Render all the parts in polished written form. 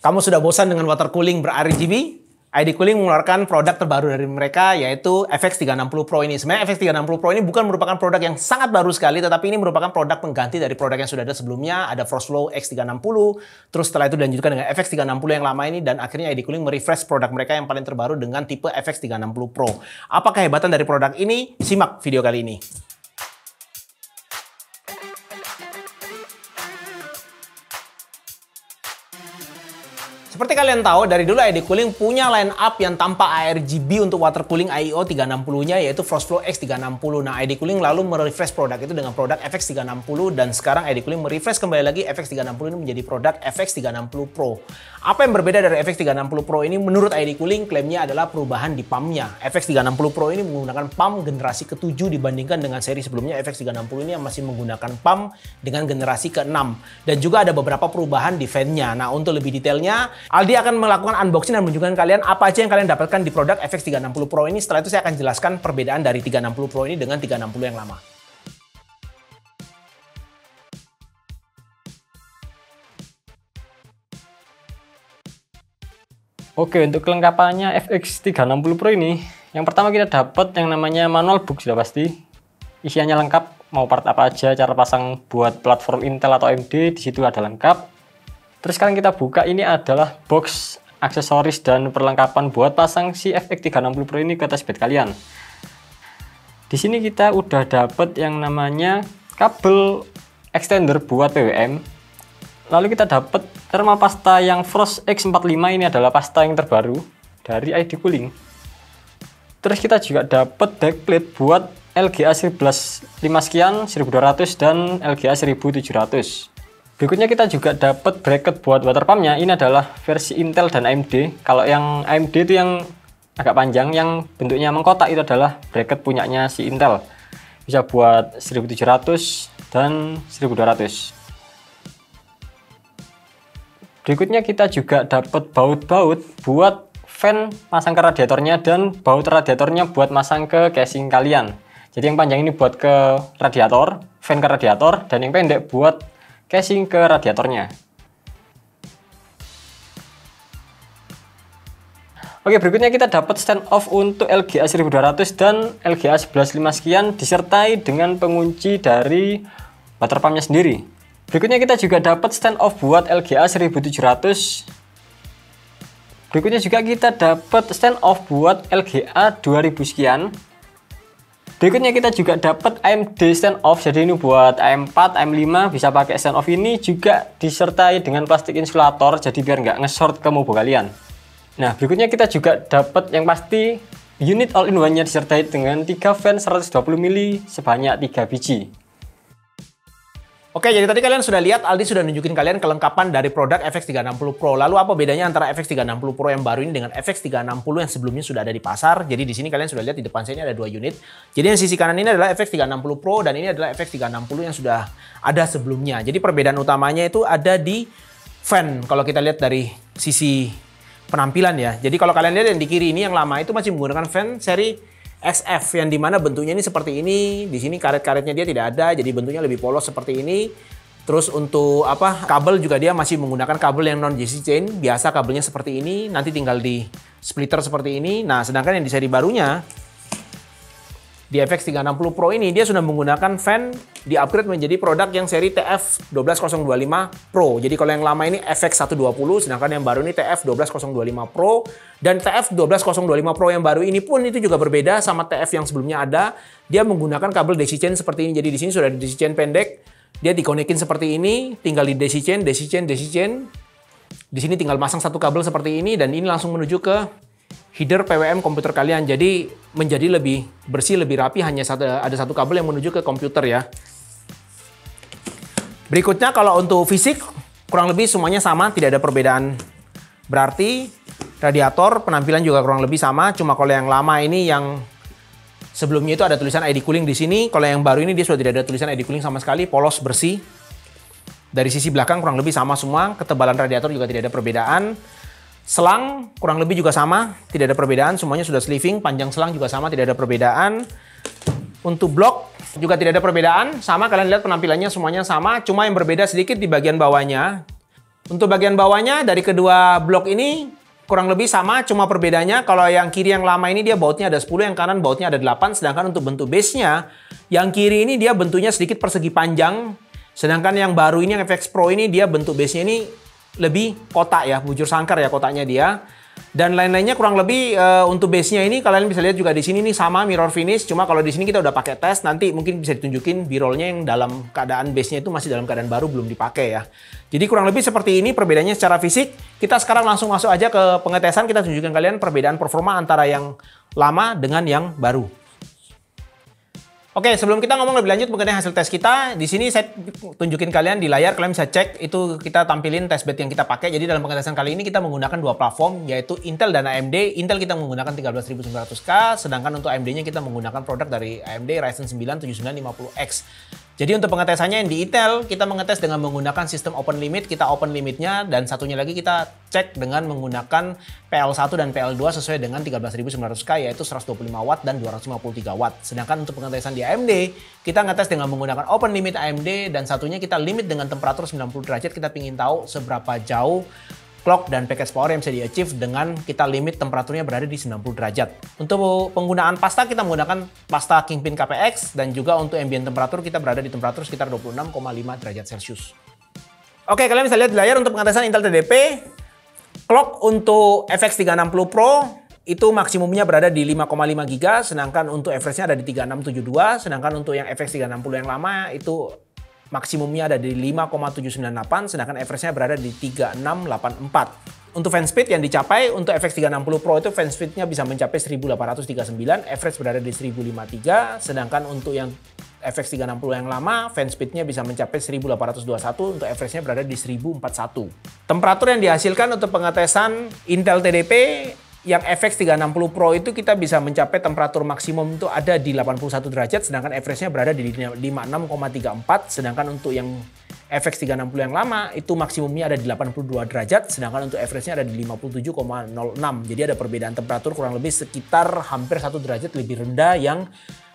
Kamu sudah bosan dengan water cooling ber-RGB? ID Cooling mengeluarkan produk terbaru dari mereka, yaitu FX360 Pro ini. Sebenarnya FX360 Pro ini bukan merupakan produk yang sangat baru sekali, tetapi ini merupakan produk pengganti dari produk yang sudah ada sebelumnya. Ada Frostflow X360, terus setelah itu dilanjutkan dengan FX360 yang lama ini, dan akhirnya ID Cooling merefresh produk mereka yang paling terbaru dengan tipe FX360 Pro. Apa kehebatan dari produk ini? Simak video kali ini. Seperti kalian tahu, dari dulu ID Cooling punya line up yang tanpa ARGB untuk water cooling IEO 360-nya, yaitu Frostflow X360. Nah, ID Cooling lalu merefresh produk itu dengan produk FX360, dan sekarang ID Cooling merefresh kembali lagi FX360 ini menjadi produk FX360 Pro. Apa yang berbeda dari FX360 Pro ini? Menurut ID Cooling, klaimnya adalah perubahan di pump-nya. FX360 Pro ini menggunakan pump generasi ke-7 dibandingkan dengan seri sebelumnya FX360 ini yang masih menggunakan pump dengan generasi ke-6. Dan juga ada beberapa perubahan di fan-nya. Nah, untuk lebih detailnya, Aldi akan melakukan unboxing dan menunjukkan kalian apa aja yang kalian dapatkan di produk FX360 Pro ini. Setelah itu saya akan jelaskan perbedaan dari 360 Pro ini dengan 360 yang lama. Oke, untuk kelengkapannya FX360 Pro ini, yang pertama kita dapat yang namanya manual book, sudah pasti. Isiannya lengkap, mau part apa aja, cara pasang buat platform Intel atau AMD, di situ ada lengkap. Terus sekarang kita buka, ini adalah box aksesoris dan perlengkapan buat pasang si FX360 Pro ini ke testbed kalian. Di sini kita udah dapet yang namanya kabel extender buat PWM. Lalu kita dapet thermal pasta yang Frost X45, ini adalah pasta yang terbaru dari ID Cooling. Terus kita juga dapet backplate buat LGA 11.5 sekian, 1200 dan LGA 1700. Berikutnya kita juga dapat bracket buat water pumpnya. Ini adalah versi Intel dan AMD. Kalau yang AMD itu yang agak panjang, yang bentuknya mengkotak, itu adalah bracket punyanya si Intel. Bisa buat 1700 dan 1200. Berikutnya kita juga dapat baut-baut buat fan masang ke radiatornya dan baut radiatornya buat masang ke casing kalian. Jadi yang panjang ini buat ke radiator, fan ke radiator, dan yang pendek buat casing ke radiatornya. Oke, berikutnya kita dapat stand off untuk LGA 1200 dan LGA 11.5 sekian, disertai dengan pengunci dari water pumpnya sendiri. Berikutnya kita juga dapat stand off buat LGA 1700. Berikutnya juga kita dapat stand off buat LGA 2000 sekian. Berikutnya kita juga dapat AMD stand off, jadi ini buat AM4, AM5 bisa pakai stand off ini, juga disertai dengan plastik insulator, jadi biar nggak nge-short ke mobo kalian. Nah, berikutnya kita juga dapat yang pasti unit all-in-one-nya disertai dengan 3 fan 120 mili sebanyak 3 biji. Oke, jadi tadi kalian sudah lihat, Aldi sudah nunjukin kalian kelengkapan dari produk FX360 Pro. Lalu apa bedanya antara FX360 Pro yang baru ini dengan FX360 yang sebelumnya sudah ada di pasar? Jadi di sini kalian sudah lihat di depan saya ini ada 2 unit. Jadi yang sisi kanan ini adalah FX360 Pro dan ini adalah FX360 yang sudah ada sebelumnya. Jadi perbedaan utamanya itu ada di fan. Kalau kita lihat dari sisi penampilan ya. Jadi kalau kalian lihat yang di kiri ini yang lama itu masih menggunakan fan seri SF yang dimana bentuknya ini seperti ini. Di sini karet-karetnya dia tidak ada, jadi bentuknya lebih polos seperti ini. Terus untuk kabel juga dia masih menggunakan kabel yang non JC chain, biasa kabelnya seperti ini, nanti tinggal di splitter seperti ini. Nah, sedangkan yang di seri barunya di FX360 Pro ini dia sudah menggunakan fan di-upgrade menjadi produk yang seri TF12025 Pro. Jadi kalau yang lama ini FX120, sedangkan yang baru ini TF12025 Pro. Dan TF12025 Pro yang baru ini pun itu juga berbeda sama TF yang sebelumnya ada. Dia menggunakan kabel DC chain seperti ini. Jadi di sini sudah ada DC chain pendek. Dia dikonekin seperti ini, tinggal di DC chain, DC chain, DC chain. Di sini tinggal masang satu kabel seperti ini dan ini langsung menuju ke header PWM komputer kalian. Jadi menjadi lebih bersih, lebih rapi, hanya ada satu kabel yang menuju ke komputer ya. Berikutnya kalau untuk fisik kurang lebih semuanya sama, tidak ada perbedaan berarti. Radiator penampilan juga kurang lebih sama, cuma kalau yang lama ini yang sebelumnya itu ada tulisan ID Cooling di sini. Kalau yang baru ini dia sudah tidak ada tulisan ID Cooling sama sekali, polos, bersih. Dari sisi belakang kurang lebih sama semua, ketebalan radiator juga tidak ada perbedaan. Selang kurang lebih juga sama, tidak ada perbedaan, semuanya sudah sleeving, panjang selang juga sama, tidak ada perbedaan. Untuk blok juga tidak ada perbedaan, sama, kalian lihat penampilannya semuanya sama, cuma yang berbeda sedikit di bagian bawahnya. Untuk bagian bawahnya dari kedua blok ini kurang lebih sama, cuma perbedaannya kalau yang kiri yang lama ini dia bautnya ada 10, yang kanan bautnya ada 8, sedangkan untuk bentuk base-nya, yang kiri ini dia bentuknya sedikit persegi panjang, sedangkan yang baru ini, yang FX Pro ini, dia bentuk base-nya ini lebih kotak ya, bujur sangkar ya kotaknya dia. Dan lain-lainnya kurang lebih untuk base-nya ini kalian bisa lihat juga di sini nih sama mirror finish. Cuma kalau di sini kita udah pakai tes, nanti mungkin bisa ditunjukin B-roll-nya yang dalam keadaan base-nya itu masih dalam keadaan baru, belum dipakai ya. Jadi kurang lebih seperti ini perbedaannya secara fisik. Kita sekarang langsung masuk aja ke pengetesan, kita tunjukkan kalian perbedaan performa antara yang lama dengan yang baru. Oke, sebelum kita ngomong lebih lanjut mengenai hasil tes kita, di sini saya tunjukin kalian di layar, kalian bisa cek itu kita tampilin testbed yang kita pakai. Jadi dalam pengetesan kali ini kita menggunakan dua platform, yaitu Intel dan AMD. Intel kita menggunakan 13900K, sedangkan untuk AMD-nya kita menggunakan produk dari AMD Ryzen 9 7950X. Jadi untuk pengetesannya yang di Intel, kita mengetes dengan menggunakan sistem open limit, kita open limitnya, dan satunya lagi kita cek dengan menggunakan PL1 dan PL2 sesuai dengan 13900K, yaitu 125 Watt dan 253 Watt. Sedangkan untuk pengetesan di AMD, kita ngetes dengan menggunakan open limit AMD, dan satunya kita limit dengan temperatur 90 derajat, kita ingin tahu seberapa jauh clock dan package power yang bisa di-achieve dengan kita limit temperaturnya berada di 90 derajat. Untuk penggunaan pasta kita menggunakan pasta Kingpin KPX, dan juga untuk ambient temperatur kita berada di temperatur sekitar 26,5 derajat Celcius. Oke, kalian bisa lihat di layar untuk pengetesan Intel TDP. Clock untuk FX 360 Pro itu maksimumnya berada di 5,5 GB, sedangkan untuk average-nya ada di 3672, sedangkan untuk yang FX 360 yang lama itu maksimumnya ada di 5,798, sedangkan average-nya berada di 3684. Untuk fan speed yang dicapai untuk FX 360 Pro itu fan speed-nya bisa mencapai 1839, average berada di 1053, sedangkan untuk yang FX 360 yang lama fan speed-nya bisa mencapai 1821, untuk average-nya berada di 1041. Temperatur yang dihasilkan untuk pengetesan Intel TDP yang FX 360 Pro itu kita bisa mencapai temperatur maksimum itu ada di 81 derajat, sedangkan average-nya berada di 56,34, sedangkan untuk yang FX 360 yang lama itu maksimumnya ada di 82 derajat, sedangkan untuk average-nya ada di 57,06. Jadi ada perbedaan temperatur kurang lebih sekitar hampir 1 derajat lebih rendah yang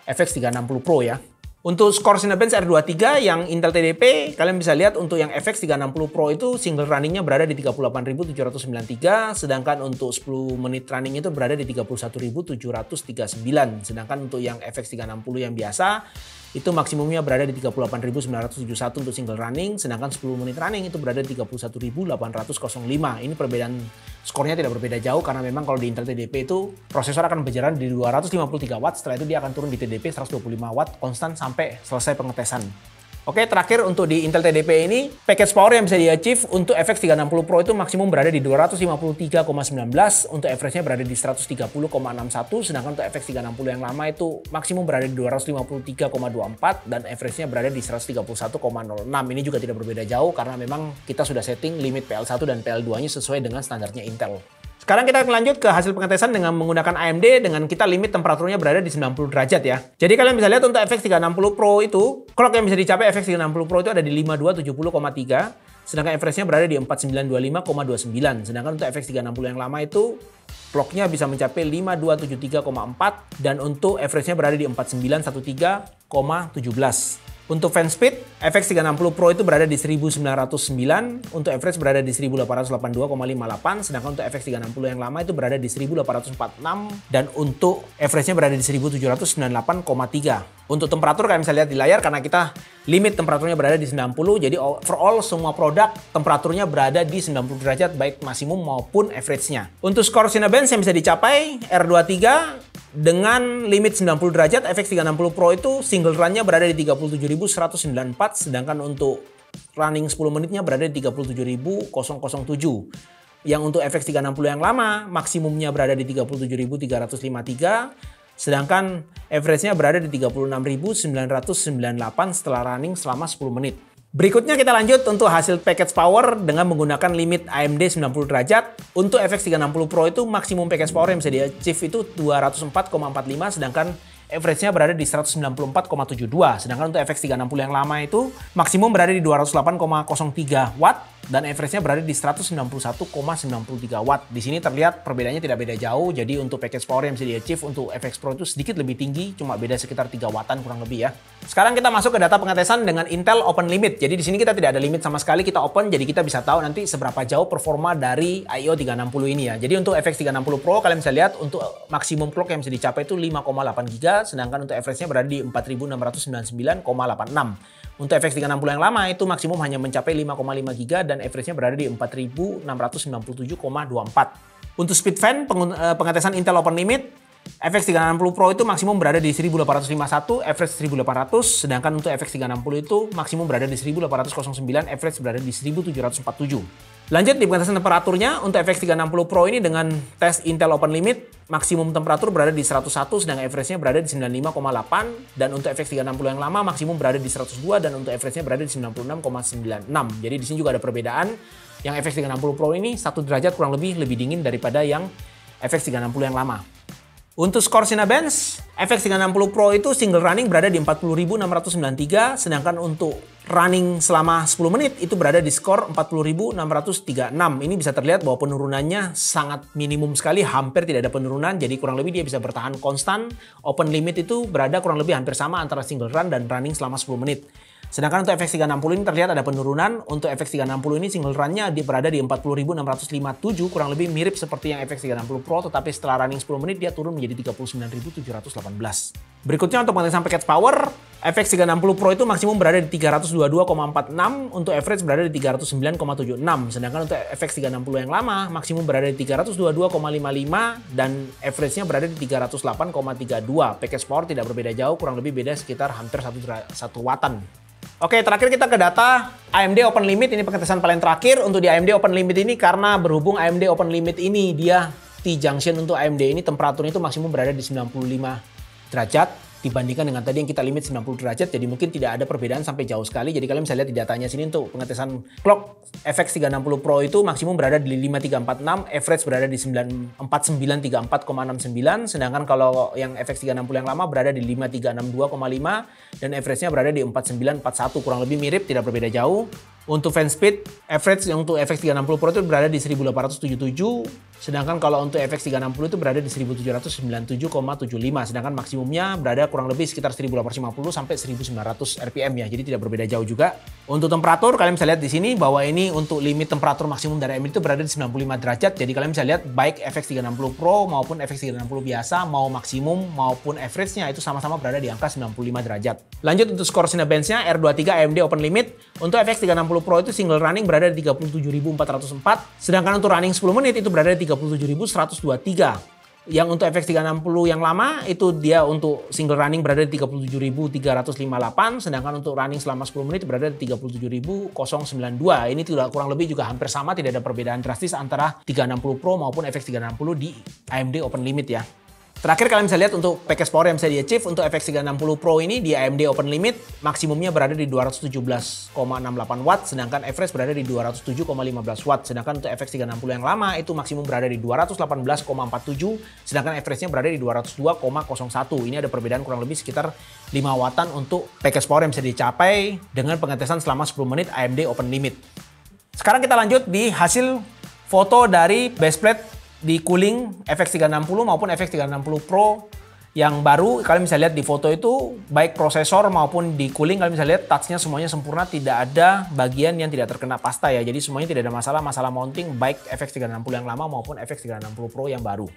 FX 360 Pro ya. Untuk skor Cinebench R23 yang Intel TDP, kalian bisa lihat untuk yang FX 360 Pro itu single runningnya berada di 38.793, sedangkan untuk 10 menit running itu berada di 31.739, sedangkan untuk yang FX 360 yang biasa itu maksimumnya berada di 38.971 untuk single running, sedangkan 10 menit running itu berada di 31.805. Ini perbedaan skornya tidak berbeda jauh karena memang kalau di Intel TDP itu prosesor akan berjalan di 253 Watt, setelah itu dia akan turun di TDP 125 Watt konstan sampai selesai pengetesan. Oke, terakhir untuk di Intel TDP ini, package power yang bisa di-achieve untuk FX 360 Pro itu maksimum berada di 253,19, untuk average-nya berada di 130,61, sedangkan untuk FX 360 yang lama itu maksimum berada di 253,24, dan average-nya berada di 131,06. Ini juga tidak berbeda jauh karena memang kita sudah setting limit PL1 dan PL2-nya sesuai dengan standarnya Intel. Sekarang kita akan lanjut ke hasil pengetesan dengan menggunakan AMD dengan kita limit temperaturnya berada di 90 derajat ya. Jadi kalian bisa lihat untuk FX 360 Pro itu, clock yang bisa dicapai FX 360 Pro itu ada di 5270,3, sedangkan average-nya berada di 4925,29. Sedangkan untuk FX 360 yang lama itu, clock-nya bisa mencapai 5273,4, dan untuk average-nya berada di 4913,17. Untuk fan speed, FX 360 Pro itu berada di 1909, untuk average berada di 1882,58, sedangkan untuk FX 360 yang lama itu berada di 1846, dan untuk average-nya berada di 1798,3. Untuk temperatur kalian bisa lihat di layar karena kita limit temperaturnya berada di 90, jadi overall semua produk temperaturnya berada di 90 derajat baik maksimum maupun average-nya. Untuk skor Cinebench yang bisa dicapai R23 dengan limit 90 derajat, FX 360 Pro itu single run-nya berada di 37.194, sedangkan untuk running 10 menitnya berada di 37.007. Yang untuk FX 360 yang lama, maksimumnya berada di 37.353, sedangkan average-nya berada di 36.998 setelah running selama 10 menit. Berikutnya kita lanjut untuk hasil package power dengan menggunakan limit AMD 90 derajat. Untuk FX 360 Pro itu maksimum package power yang bisa di-achieve itu 204,45, sedangkan average-nya berada di 194,72. Sedangkan untuk FX 360 yang lama itu maksimum berada di 208,03 Watt, dan average-nya berada di 191,93 watt. Di sini terlihat perbedaannya tidak beda jauh, jadi untuk package power yang bisa di-achieve untuk FX Pro itu sedikit lebih tinggi, cuma beda sekitar 3 wattan kurang lebih ya. Sekarang kita masuk ke data pengetesan dengan Intel Open Limit. Jadi di sini kita tidak ada limit sama sekali, kita open, jadi kita bisa tahu nanti seberapa jauh performa dari IO 360 ini ya. Jadi untuk FX 360 Pro kalian bisa lihat untuk maksimum clock yang bisa dicapai itu 5,8 GB, sedangkan untuk average-nya berada di 4699,86. Untuk FX 360 yang lama itu maksimum hanya mencapai 5,5 GB dan average-nya berada di 4697,24. Untuk speed fan pengetesan Intel Open Limit, FX 360 Pro itu maksimum berada di 1851, average 1800, sedangkan untuk FX 360 itu maksimum berada di 1809, average berada di 1747. Lanjut di pengetesan temperaturnya, untuk FX 360 Pro ini dengan tes Intel Open Limit, maksimum temperatur berada di 101, sedangkan average-nya berada di 95,8, dan untuk FX 360 yang lama maksimum berada di 102, dan untuk average-nya berada di 96,96. Jadi di sini juga ada perbedaan, yang FX 360 Pro ini 1 derajat kurang lebih dingin daripada yang FX 360 yang lama. Untuk skor Cinebench, FX 360 Pro itu single running berada di 40.693, sedangkan untuk running selama 10 menit itu berada di skor 40.636. Ini bisa terlihat bahwa penurunannya sangat minimum sekali, hampir tidak ada penurunan, jadi kurang lebih dia bisa bertahan konstan. Open limit itu berada kurang lebih hampir sama antara single run dan running selama 10 menit. Sedangkan untuk FX 360 ini terlihat ada penurunan. Untuk FX 360 ini single run-nya berada di 40.657, kurang lebih mirip seperti yang FX 360 Pro, tetapi setelah running 10 menit dia turun menjadi 39.718. Berikutnya untuk pengetesan package power, FX 360 Pro itu maksimum berada di 322,46, untuk average berada di 309,76. Sedangkan untuk FX 360 yang lama maksimum berada di 322,55 dan average-nya berada di 308,32. Package power tidak berbeda jauh, kurang lebih beda sekitar hampir 1 wattan. Oke, terakhir kita ke data AMD Open Limit. Ini pengetesan paling terakhir untuk di AMD Open Limit ini, karena berhubung AMD Open Limit ini dia T-junction untuk AMD ini temperaturnya itu maksimum berada di 95 derajat dibandingkan dengan tadi yang kita limit 90 derajat, jadi mungkin tidak ada perbedaan sampai jauh sekali. Jadi kalian bisa lihat di datanya sini untuk pengetesan clock FX 360 Pro itu maksimum berada di 5346, average berada di 4934,69, sedangkan kalau yang FX 360 yang lama berada di 5362,5 dan average-nya berada di 4941, kurang lebih mirip, tidak berbeda jauh. Untuk fan speed, average yang untuk FX 360 Pro itu berada di 1877, sedangkan kalau untuk FX 360 itu berada di 1797,75, sedangkan maksimumnya berada kurang lebih sekitar 1850 sampai 1900 RPM ya, jadi tidak berbeda jauh juga. Untuk temperatur, kalian bisa lihat di sini bahwa ini untuk limit temperatur maksimum dari AMD itu berada di 95 derajat, jadi kalian bisa lihat baik FX 360 Pro maupun FX 360 biasa, mau maksimum maupun average-nya itu sama-sama berada di angka 95 derajat. Lanjut untuk skor Cinebench-nya R23 AMD Open Limit, untuk FX 360 Pro itu single running berada di 37.404, sedangkan untuk running 10 menit itu berada di 37.123. Yang untuk FX 360 yang lama itu dia untuk single running berada di 37.358, sedangkan untuk running selama 10 menit berada di 37.092. Ini tidak kurang lebih juga hampir sama, tidak ada perbedaan drastis antara 360 Pro maupun FX 360 di AMD Open Limit ya. Terakhir kalian bisa lihat untuk package power yang bisa di-achieve untuk FX 360 Pro ini di AMD Open Limit maksimumnya berada di 217,68 watt, sedangkan average berada di 207,15 watt. Sedangkan untuk FX 360 yang lama itu maksimum berada di 218,47, sedangkan average-nya berada di 202,01. Ini ada perbedaan kurang lebih sekitar 5 wattan untuk package power yang bisa dicapai dengan pengetesan selama 10 menit AMD Open Limit. Sekarang kita lanjut di hasil foto dari baseplate di cooling FX 360 maupun FX 360 Pro yang baru. Kalian bisa lihat di foto itu baik prosesor maupun di cooling kalian bisa lihat touch-nya semuanya sempurna, tidak ada bagian yang tidak terkena pasta ya. Jadi semuanya tidak ada masalah mounting baik FX 360 yang lama maupun FX 360 Pro yang baru.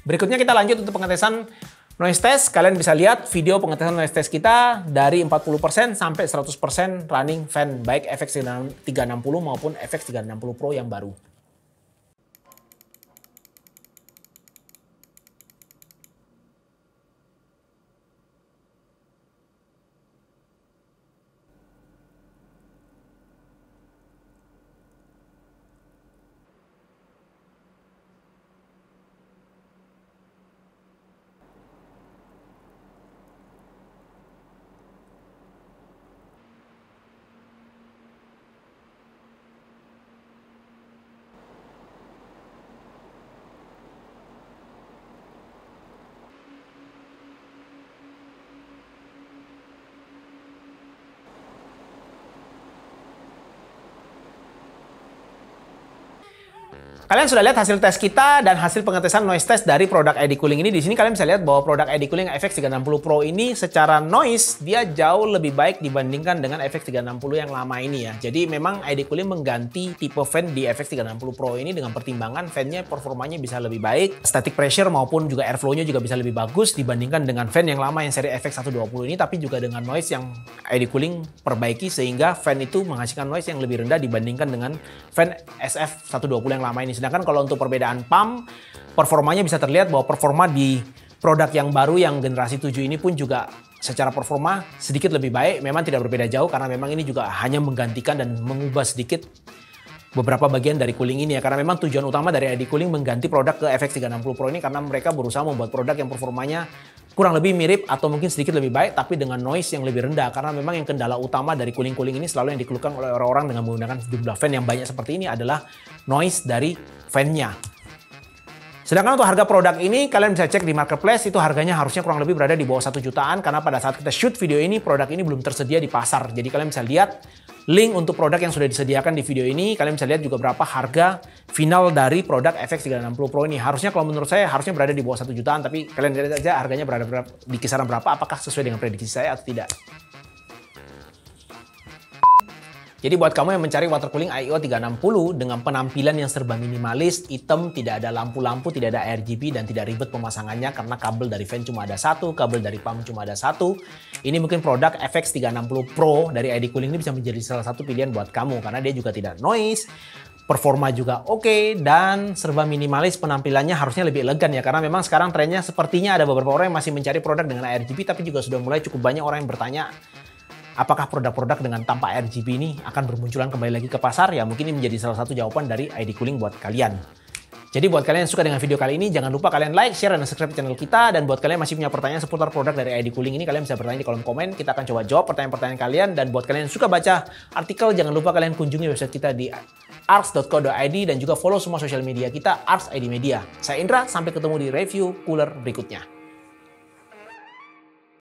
Berikutnya kita lanjut untuk pengetesan noise test. Kalian bisa lihat video pengetesan noise test kita dari 40% sampai 100% running fan baik FX 360 maupun FX 360 Pro yang baru. Kalian sudah lihat hasil tes kita dan hasil pengetesan noise test dari produk ID Cooling ini. Di sini kalian bisa lihat bahwa produk ID Cooling FX360 Pro ini secara noise dia jauh lebih baik dibandingkan dengan FX360 yang lama ini ya. Jadi memang ID Cooling mengganti tipe fan di FX360 Pro ini dengan pertimbangan fan-nya performanya bisa lebih baik, static pressure maupun juga airflow-nya juga bisa lebih bagus dibandingkan dengan fan yang lama yang seri FX120 ini, tapi juga dengan noise yang ID Cooling perbaiki sehingga fan itu menghasilkan noise yang lebih rendah dibandingkan dengan fan SF120 yang lama ini. Sedangkan kalau untuk perbedaan pump, performanya bisa terlihat bahwa performa di produk yang baru yang generasi 7 ini pun juga secara performa sedikit lebih baik. Memang tidak berbeda jauh karena memang ini juga hanya menggantikan dan mengubah sedikit beberapa bagian dari cooling ini ya. Karena memang tujuan utama dari ID Cooling mengganti produk ke FX360 Pro ini karena mereka berusaha membuat produk yang performanya kurang lebih mirip atau mungkin sedikit lebih baik tapi dengan noise yang lebih rendah. Karena memang yang kendala utama dari cooling-cooling ini selalu yang dikeluhkan oleh orang-orang dengan menggunakan jumlah fan yang banyak seperti ini adalah noise dari fan-nya. Sedangkan untuk harga produk ini kalian bisa cek di marketplace, itu harganya harusnya kurang lebih berada di bawah 1 jutaan karena pada saat kita shoot video ini produk ini belum tersedia di pasar. Jadi kalian bisa lihat link untuk produk yang sudah disediakan di video ini. Kalian bisa lihat juga berapa harga final dari produk FX360 Pro ini. Harusnya kalau menurut saya harusnya berada di bawah 1 jutaan, tapi kalian lihat aja harganya berada di kisaran berapa, apakah sesuai dengan prediksi saya atau tidak. Jadi buat kamu yang mencari water cooling AIO 360 dengan penampilan yang serba minimalis, hitam, tidak ada lampu-lampu, tidak ada RGB, dan tidak ribet pemasangannya karena kabel dari fan cuma ada satu, kabel dari pump cuma ada satu. Ini mungkin produk FX360 Pro dari ID Cooling ini bisa menjadi salah satu pilihan buat kamu karena dia juga tidak noise, performa juga oke, dan serba minimalis, penampilannya harusnya lebih elegan ya. Karena memang sekarang trennya sepertinya ada beberapa orang yang masih mencari produk dengan RGB, tapi juga sudah mulai cukup banyak orang yang bertanya apakah produk-produk dengan tanpa RGB ini akan bermunculan kembali lagi ke pasar? Ya mungkin ini menjadi salah satu jawaban dari ID Cooling buat kalian. Jadi buat kalian yang suka dengan video kali ini, jangan lupa kalian like, share, dan subscribe channel kita. Dan buat kalian yang masih punya pertanyaan seputar produk dari ID Cooling ini, kalian bisa bertanya di kolom komen. Kita akan coba jawab pertanyaan-pertanyaan kalian. Dan buat kalian yang suka baca artikel, jangan lupa kalian kunjungi website kita di arts.co.id dan juga follow semua sosial media kita, Arts ID Media. Saya Indra, sampai ketemu di review cooler berikutnya.